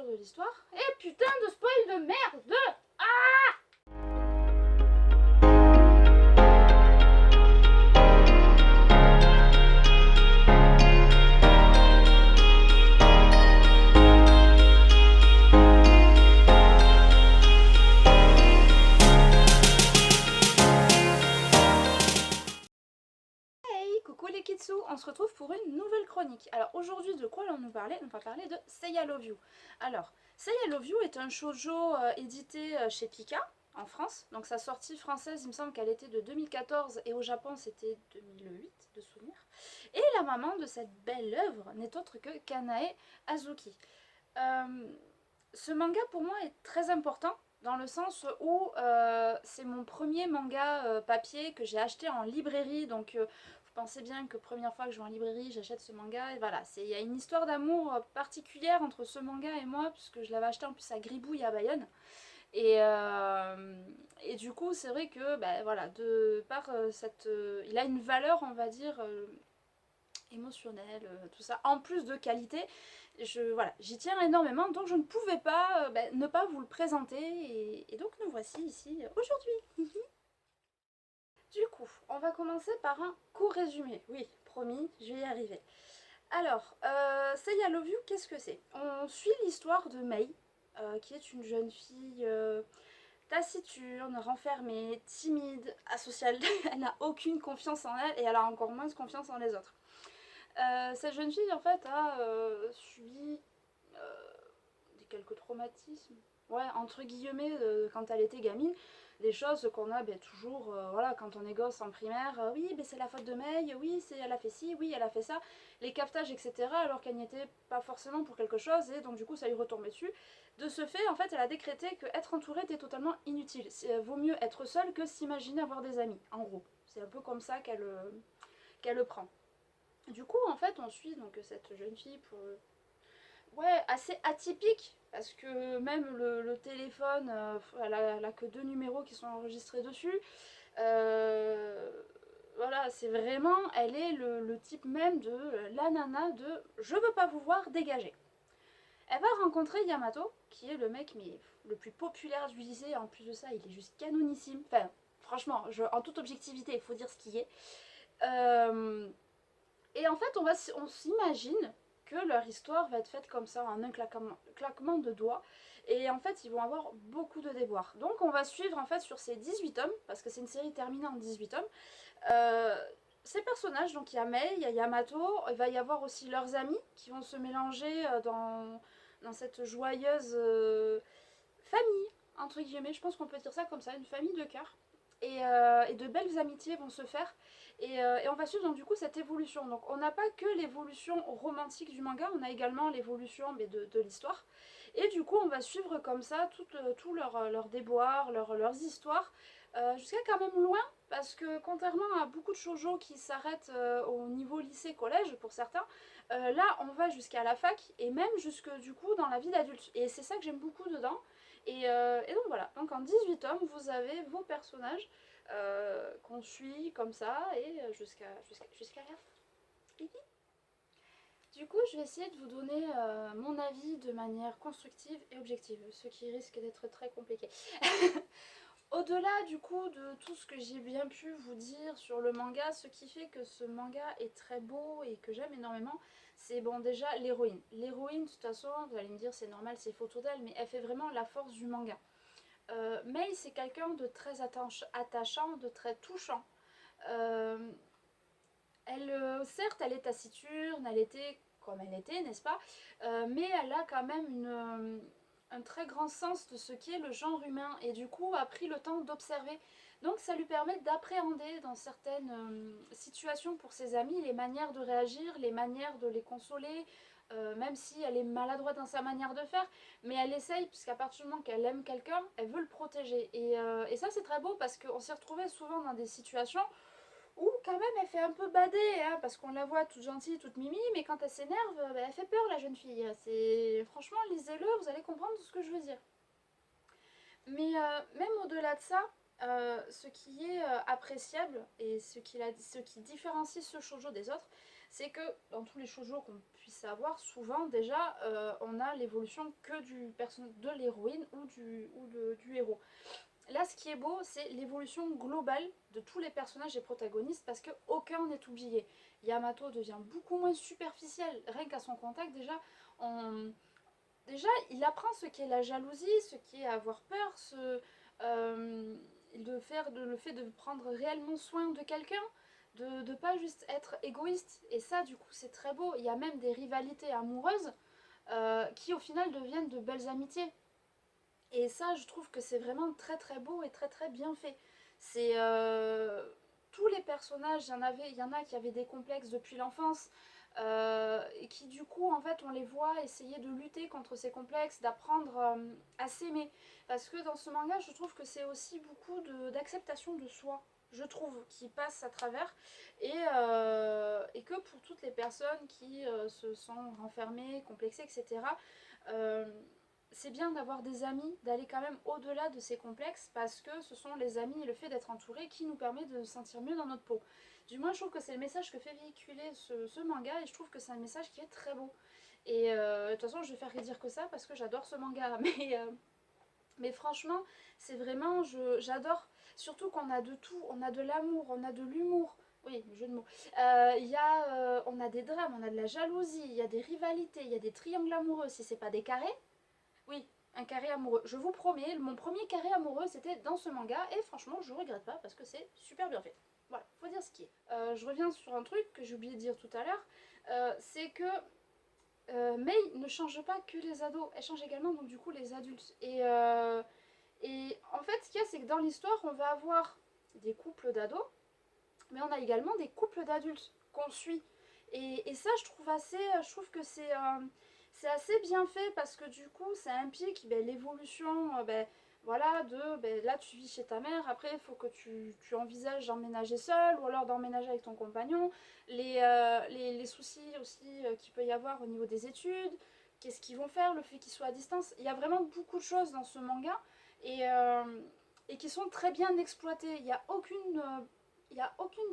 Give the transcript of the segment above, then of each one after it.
mesure de l'histoire. Et putain de spoil de merde! Coucou les Kitsu, on se retrouve pour une nouvelle chronique. Alors aujourd'hui, de quoi allons-nous parler? On va parler de Say I Love You. Alors, Say I Love You est un shoujo édité chez Pika en France. Donc sa sortie française, il me semble qu'elle était de 2014 et au Japon c'était 2008 de souvenir. Et la maman de cette belle œuvre n'est autre que Kanae Azuki. Ce manga pour moi est très important dans le sens où c'est mon premier manga papier que j'ai acheté en librairie, donc vous pensez bien que première fois que je vais en librairie, j'achète ce manga, et voilà, il y a une histoire d'amour particulière entre ce manga et moi, puisque je l'avais acheté en plus à Gribouille à Bayonne, et du coup c'est vrai que, ben, voilà, de par il a une valeur, on va dire, émotionnelle, tout ça, en plus de qualité. Voilà, j'y tiens énormément, donc je ne pouvais pas ne pas vous le présenter, et donc nous voici ici aujourd'hui. Du coup, on va commencer par un court résumé. Oui, promis, je vais y arriver. Alors, Say I Love You, qu'est-ce que c'est? On suit l'histoire de Mei, qui est une jeune fille taciturne, renfermée, timide, asociale. Elle n'a aucune confiance en elle et elle a encore moins confiance en les autres. Cette jeune fille, en fait, a subi quelques traumatismes, ouais, entre guillemets, quand elle était gamine, des choses qu'on a toujours, voilà, quand on est gosse en primaire, oui, c'est la faute de Mei, oui, elle a fait ci, oui, elle a fait ça, les captages, etc., alors qu'elle n'y était pas forcément pour quelque chose, et donc du coup, ça lui retombait dessus. De ce fait, en fait, elle a décrété qu'être entourée était totalement inutile. Vaut mieux être seule que s'imaginer avoir des amis, en gros. C'est un peu comme ça qu'elle le prend. Du coup, en fait, on suit donc cette jeune fille pour ouais, assez atypique, parce que même le téléphone, elle a que 2 numéros qui sont enregistrés dessus. Voilà, c'est vraiment, elle est le type même de la nana de je veux pas vous voir, dégagez. Elle va rencontrer Yamato, qui est le mec le plus populaire du lycée. En plus de ça, il est juste canonissime. Enfin, franchement, en toute objectivité, il faut dire ce qui est. Et en fait, on s'imagine que leur histoire va être faite comme ça, en un claquement de doigts. Et en fait, ils vont avoir beaucoup de déboires. Donc on va suivre en fait sur ces 18 tomes, parce que c'est une série terminée en 18 tomes, ces personnages. Donc il y a Mei, il y a Yamato, il va y avoir aussi leurs amis qui vont se mélanger dans cette joyeuse famille, entre guillemets, je pense qu'on peut dire ça comme ça, une famille de cœur. Et de belles amitiés vont se faire. Et on va suivre donc du coup cette évolution. Donc on n'a pas que l'évolution romantique du manga, on a également l'évolution de l'histoire. Et du coup on va suivre comme ça tout leurs déboires, leurs histoires, jusqu'à quand même loin, parce que contrairement à beaucoup de shoujo qui s'arrêtent au niveau lycée-collège pour certains, là on va jusqu'à la fac et même jusque du coup dans la vie d'adulte. Et c'est ça que j'aime beaucoup dedans. Et donc voilà, donc en 18 tomes, vous avez vos personnages qu'on suit comme ça et jusqu'à la fin. Du coup, je vais essayer de vous donner mon avis de manière constructive et objective, ce qui risque d'être très compliqué. Au-delà du coup de tout ce que j'ai bien pu vous dire sur le manga, ce qui fait que ce manga est très beau et que j'aime énormément, c'est bon déjà l'héroïne. L'héroïne, de toute façon, vous allez me dire c'est normal, c'est photo d'elle, mais elle fait vraiment la force du manga. Mei, c'est quelqu'un de très attachant, de très touchant. Certes, elle est taciturne, elle était comme elle était, n'est-ce pas, mais elle a quand même un très grand sens de ce qu'est le genre humain et du coup a pris le temps d'observer. Donc ça lui permet d'appréhender dans certaines situations pour ses amis les manières de réagir, les manières de les consoler, même si elle est maladroite dans sa manière de faire, mais elle essaye, puisqu'à partir du moment qu'elle aime quelqu'un, elle veut le protéger. Et ça c'est très beau parce qu'on s'est retrouvé souvent dans des situations où quand même elle fait un peu bader, hein, parce qu'on la voit toute gentille, toute mimi, mais quand elle s'énerve, elle fait peur la jeune fille. Franchement, lisez-le, vous allez comprendre ce que je veux dire. Mais même au-delà de ça, ce qui est appréciable et ce qui différencie ce shoujo des autres, c'est que dans tous les shoujo qu'on puisse avoir, souvent déjà on a l'évolution que de l'héroïne ou du héros. Là, ce qui est beau, c'est l'évolution globale de tous les personnages et protagonistes parce qu'aucun n'est oublié. Yamato devient beaucoup moins superficiel, rien qu'à son contact, déjà, il apprend ce qu'est la jalousie, ce qu'est avoir peur, le fait de prendre réellement soin de quelqu'un, de ne pas juste être égoïste. Et ça, du coup, c'est très beau. Il y a même des rivalités amoureuses qui, au final, deviennent de belles amitiés. Et ça, je trouve que c'est vraiment très très beau et très très bien fait. C'est tous les personnages, il y en a qui avaient des complexes depuis l'enfance, et qui du coup, en fait, on les voit essayer de lutter contre ces complexes, d'apprendre à s'aimer. Parce que dans ce manga, je trouve que c'est aussi beaucoup d'acceptation de soi, je trouve, qui passe à travers. Et que pour toutes les personnes qui se sont renfermées, complexées, etc., c'est bien d'avoir des amis, d'aller quand même au-delà de ces complexes parce que ce sont les amis et le fait d'être entouré qui nous permet de se sentir mieux dans notre peau. Du moins, je trouve que c'est le message que fait véhiculer ce manga et je trouve que c'est un message qui est très beau. Et de toute façon, je vais faire que dire que ça parce que j'adore ce manga. Mais franchement, c'est vraiment, j'adore. Surtout qu'on a de tout, on a de l'amour, on a de l'humour. Oui, jeu de mots. On a des drames, on a de la jalousie, il y a des rivalités, il y a des triangles amoureux. Si c'est pas des carrés, oui, un carré amoureux. Je vous promets, mon premier carré amoureux, c'était dans ce manga. Et franchement, je regrette pas parce que c'est super bien fait. Voilà, faut dire ce qui est. Je reviens sur un truc que j'ai oublié de dire tout à l'heure. C'est que Mei ne change pas que les ados. Elle change également, donc du coup, les adultes. Et en fait, ce qu'il y a, c'est que dans l'histoire, on va avoir des couples d'ados. Mais on a également des couples d'adultes qu'on suit. Et ça, je trouve que c'est assez bien fait parce que du coup, ça implique l'évolution, voilà, là tu vis chez ta mère, après il faut que tu envisages d'emménager seul ou alors d'emménager avec ton compagnon, les soucis aussi qu'il peut y avoir au niveau des études, qu'est-ce qu'ils vont faire, le fait qu'ils soient à distance. Il y a vraiment beaucoup de choses dans ce manga et, euh, et qui sont très bien exploitées. Il n'y a aucun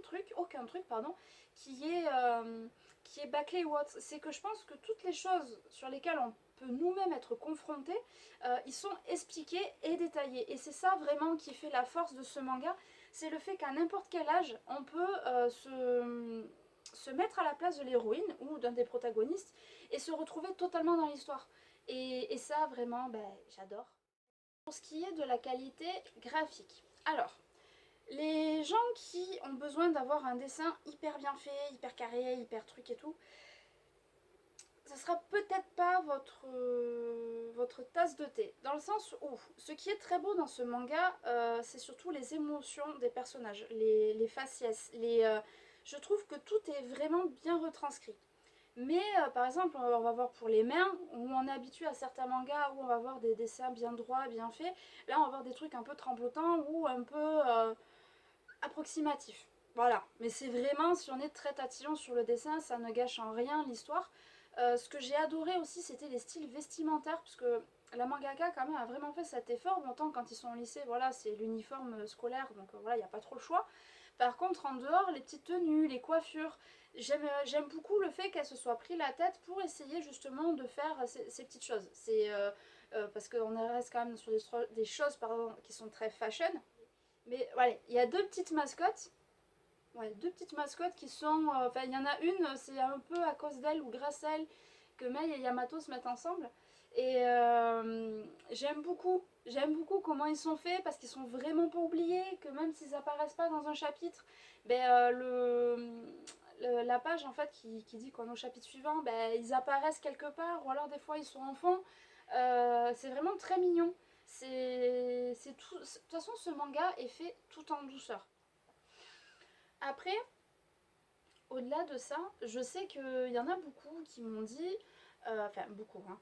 truc pardon, qui est bâclé ou autre. C'est que je pense que toutes les choses sur lesquelles on peut nous-mêmes être confrontés, ils sont expliqués et détaillés. Et c'est ça vraiment qui fait la force de ce manga, c'est le fait qu'à n'importe quel âge, on peut se mettre à la place de l'héroïne ou d'un des protagonistes et se retrouver totalement dans l'histoire. Et ça, vraiment, j'adore. Pour ce qui est de la qualité graphique. Alors, les gens qui ont besoin d'avoir un dessin hyper bien fait, hyper carré, hyper truc et tout, ça sera peut-être pas votre tasse de thé. Dans le sens où, ce qui est très beau dans ce manga, c'est surtout les émotions des personnages, les faciès. Je trouve que tout est vraiment bien retranscrit. Mais par exemple, on va voir pour les mains, où on est habitué à certains mangas où on va voir des dessins bien droits, bien faits. Là, on va voir des trucs un peu tremblotants ou un peu approximatif. Voilà, mais c'est vraiment, si on est très tatillon sur le dessin, ça ne gâche en rien l'histoire. Ce que j'ai adoré aussi, c'était les styles vestimentaires, parce que la mangaka quand même a vraiment fait cet effort. Autant quand ils sont au lycée, voilà, c'est l'uniforme scolaire, donc voilà, il n'y a pas trop le choix. Par contre, en dehors, les petites tenues, les coiffures, j'aime beaucoup le fait qu'elle se soit pris la tête pour essayer justement de faire ces petites choses. Parce qu'on reste quand même sur des choses pardon, qui sont très fashion. Mais voilà, il y a deux petites mascottes. Ouais, deux petites mascottes qui sont... Enfin, il y en a une, c'est un peu à cause d'elle ou grâce à elle que Mei et Yamato se mettent ensemble. Et j'aime beaucoup comment ils sont faits parce qu'ils sont vraiment pas oubliés, que même s'ils apparaissent pas dans un chapitre, la page en fait qui dit qu'on est au chapitre suivant, ils apparaissent quelque part ou alors des fois ils sont en fond. C'est vraiment très mignon. C'est tout. De toute façon, ce manga est fait tout en douceur. Après, au-delà de ça, je sais qu'il y en a beaucoup qui m'ont dit, enfin beaucoup, hein,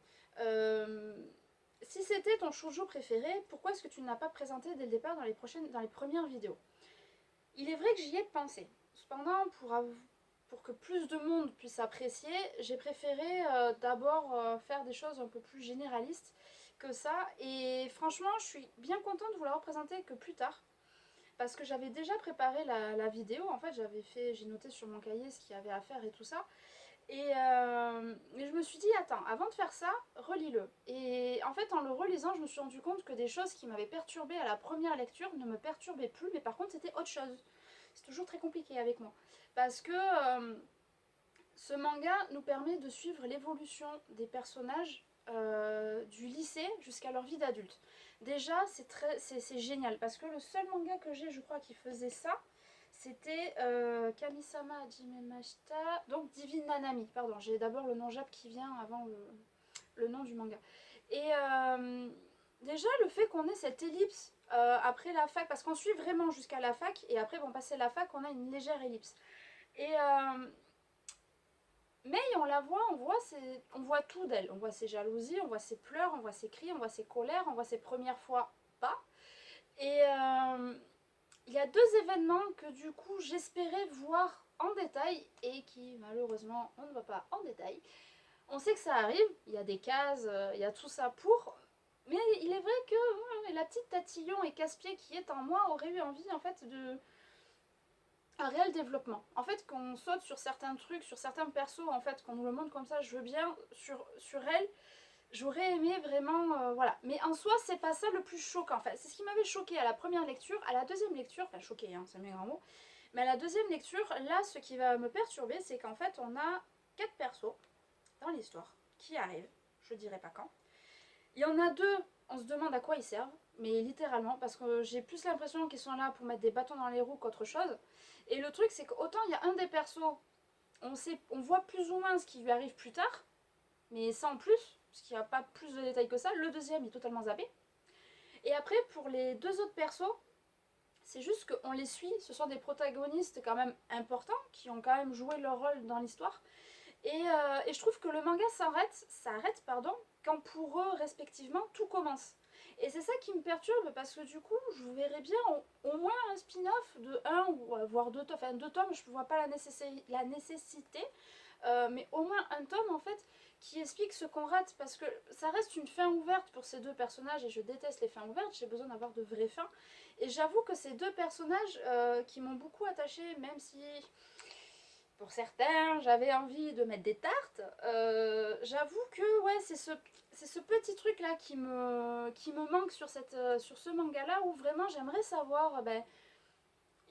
si c'était ton shoujo préféré, pourquoi est-ce que tu ne l'as pas présenté dès le départ dans les premières vidéos? Il est vrai que j'y ai pensé. Cependant, pour que plus de monde puisse apprécier, j'ai préféré d'abord faire des choses un peu plus généralistes que ça. Et franchement, je suis bien contente de vous l'avoir présenté que plus tard. parce que j'avais déjà préparé la vidéo, en fait j'ai noté sur mon cahier ce qu'il y avait à faire et tout ça. Et je me suis dit, attends, avant de faire ça, relis-le. Et en fait, en le relisant, je me suis rendu compte que des choses qui m'avaient perturbée à la première lecture ne me perturbaient plus, mais par contre, c'était autre chose. C'est toujours très compliqué avec moi. Parce que ce manga nous permet de suivre l'évolution des personnages du lycée jusqu'à leur vie d'adulte. Déjà, c'est génial, parce que le seul manga que j'ai, je crois, qui faisait ça, c'était Kamisama Hajime Mashita, donc Divine Nanami, pardon, j'ai d'abord le nom jap qui vient avant le nom du manga. Et déjà le fait qu'on ait cette ellipse après la fac, parce qu'on suit vraiment jusqu'à la fac, et après bon passer la fac, on a une légère ellipse. Et mais on la voit, on voit tout d'elle, on voit ses jalousies, on voit ses pleurs, on voit ses cris, on voit ses colères, on voit ses premières fois pas. Et il y a deux événements que du coup j'espérais voir en détail et qui malheureusement on ne voit pas en détail. On sait que ça arrive, il y a des cases, il y a tout ça pour, mais il est vrai que la petite tatillon et casse-pied qui est en moi aurait eu envie en fait de un réel développement. En fait, qu'on saute sur certains trucs, sur certains persos, en fait, qu'on nous le montre comme ça, je veux bien, sur elle, j'aurais aimé vraiment, voilà. Mais en soi, c'est pas ça le plus choquant. Enfin, c'est ce qui m'avait choqué à la première lecture. À la deuxième lecture, enfin choqué, hein, c'est mes grands mots. Mais à la deuxième lecture, là, ce qui va me perturber, c'est qu'en fait, on a 4 persos dans l'histoire qui arrivent. Je dirais pas quand. Il y en a 2, on se demande à quoi ils servent. Mais littéralement, parce que j'ai plus l'impression qu'ils sont là pour mettre des bâtons dans les roues qu'autre chose. Et le truc, c'est qu'autant il y a un des persos, on voit plus ou moins ce qui lui arrive plus tard, mais sans plus, parce qu'il n'y a pas plus de détails que ça. Le deuxième est totalement zappé. Et après, pour les 2 autres persos, c'est juste qu'on les suit. Ce sont des protagonistes quand même importants, qui ont quand même joué leur rôle dans l'histoire. Et je trouve que le manga s'arrête, quand pour eux, respectivement, tout commence. Et c'est ça qui me perturbe, parce que du coup, je verrais bien au moins un spin-off de 1 ou voire 2 tomes. Enfin, 2 tomes, je ne vois pas la nécessité, mais au moins un tome, en fait, qui explique ce qu'on rate, parce que ça reste une fin ouverte pour ces 2 personnages, et je déteste les fins ouvertes, j'ai besoin d'avoir de vraies fins. Et j'avoue que ces 2 personnages qui m'ont beaucoup attachée, même si pour certains, j'avais envie de mettre des tartes. J'avoue que ouais, c'est ce petit truc là qui me manque sur ce manga là, où vraiment j'aimerais savoir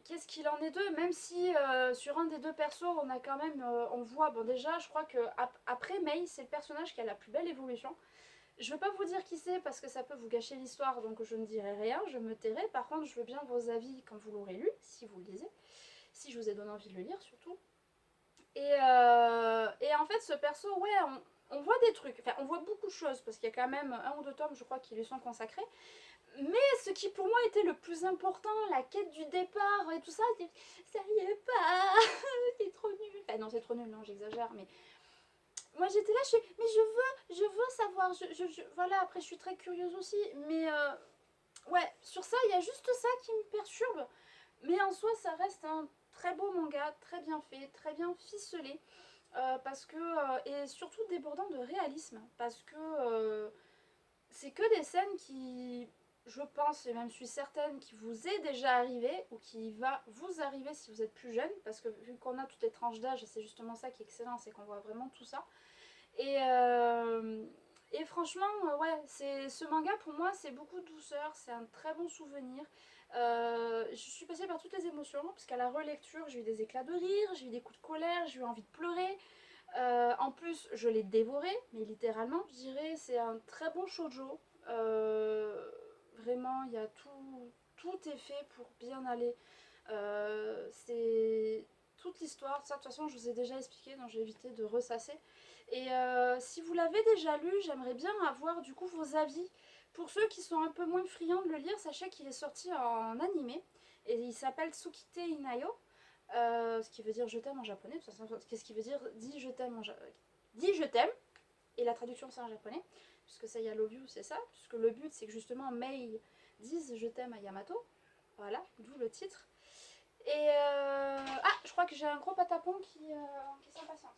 qu'est-ce qu'il en est d'eux, même si sur un des 2 persos on a quand même, on voit, bon déjà je crois que après Mei c'est le personnage qui a la plus belle évolution. Je ne veux pas vous dire qui c'est parce que ça peut vous gâcher l'histoire, donc je ne dirai rien, je me tairai. Par contre je veux bien vos avis quand vous l'aurez lu, si vous le lisez, si je vous ai donné envie de le lire surtout. Et en fait, ce perso, ouais, on voit des trucs, enfin, on voit beaucoup de choses, parce qu'il y a quand même 1 ou 2 tomes, je crois, qui lui sont consacrés. Mais ce qui pour moi était le plus important, la quête du départ et tout ça, ça y est pas, c'est trop nul. Enfin, non, c'est trop nul, non, j'exagère, mais moi j'étais là, mais je veux savoir, voilà, après je suis très curieuse aussi, mais ouais, sur ça, il y a juste ça qui me perturbe. Mais en soi, ça reste un très beau manga, très bien fait, très bien ficelé. Parce que, et surtout débordant de réalisme. Parce que c'est que des scènes qui, je pense, et même suis certaine, qui vous est déjà arrivé, ou qui va vous arriver si vous êtes plus jeune. Parce que vu qu'on a toutes les tranches d'âge, c'est justement ça qui est excellent, c'est qu'on voit vraiment tout ça. Et franchement, ouais, ce manga pour moi c'est beaucoup de douceur, c'est un très bon souvenir. Je suis passée par toutes les émotions, parce qu'à la relecture j'ai eu des éclats de rire, j'ai eu des coups de colère, j'ai eu envie de pleurer. En plus je l'ai dévoré, mais littéralement je dirais c'est un très bon shoujo. Vraiment il y a tout est fait pour bien aller. C'est toute l'histoire, ça de toute façon je vous ai déjà expliqué, donc j'ai évité de ressasser. Et si vous l'avez déjà lu, j'aimerais bien avoir du coup vos avis. Pour ceux qui sont un peu moins friands de le lire, sachez qu'il est sorti en animé et il s'appelle Tsukite Inayo, ce qui veut dire je t'aime en japonais. Qu'est-ce qui veut dire dis je t'aime dis je t'aime, et la traduction c'est en japonais, puisque ça y a love you, c'est ça, puisque le but c'est que justement Mei dise je t'aime à Yamato, voilà, d'où le titre. Et ah, je crois que j'ai un gros patapon qui s'impatiente.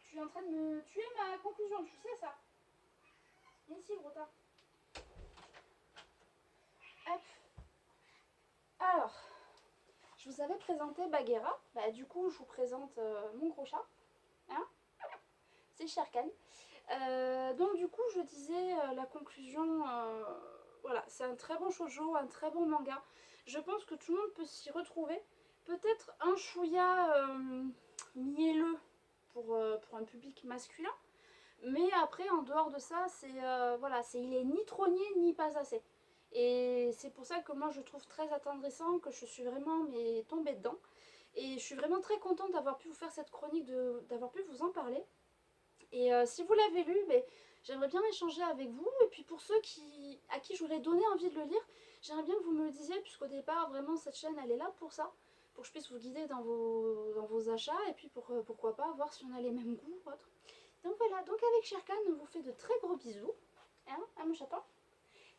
Tu es en train de me tuer ma conclusion, tu sais ça. Viens ici, gros tas. Hop. vous avez présenté Bagheera, bah, du coup je vous présente mon gros chat, hein, c'est Shere Khan. Donc du coup je disais la conclusion, voilà, c'est un très bon shoujo, un très bon manga. Je pense que tout le monde peut s'y retrouver. Peut-être un chouïa mielleux pour un public masculin. Mais après, en dehors de ça, voilà, il est ni trogné ni pas assez. Et c'est pour ça que moi je trouve très attendrissant, que je suis vraiment tombée dedans. Et je suis vraiment très contente d'avoir pu vous faire cette chronique, d'avoir pu vous en parler. Et si vous l'avez lu, ben, j'aimerais bien échanger avec vous. Et puis pour ceux à qui j'aurais donné envie de le lire, j'aimerais bien que vous me le disiez, puisqu'au départ, vraiment, cette chaîne, elle est là pour ça. Pour que je puisse vous guider dans vos achats. Et puis pourquoi pas, voir si on a les mêmes goûts ou autre. Donc voilà, donc avec Shere Khan, on vous fait de très gros bisous. Hein, à mon chaton.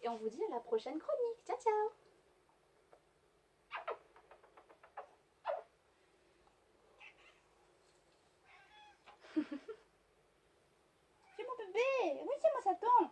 Et on vous dit à la prochaine chronique. Ciao, ciao. C'est mon bébé. Oui, c'est mon chaton.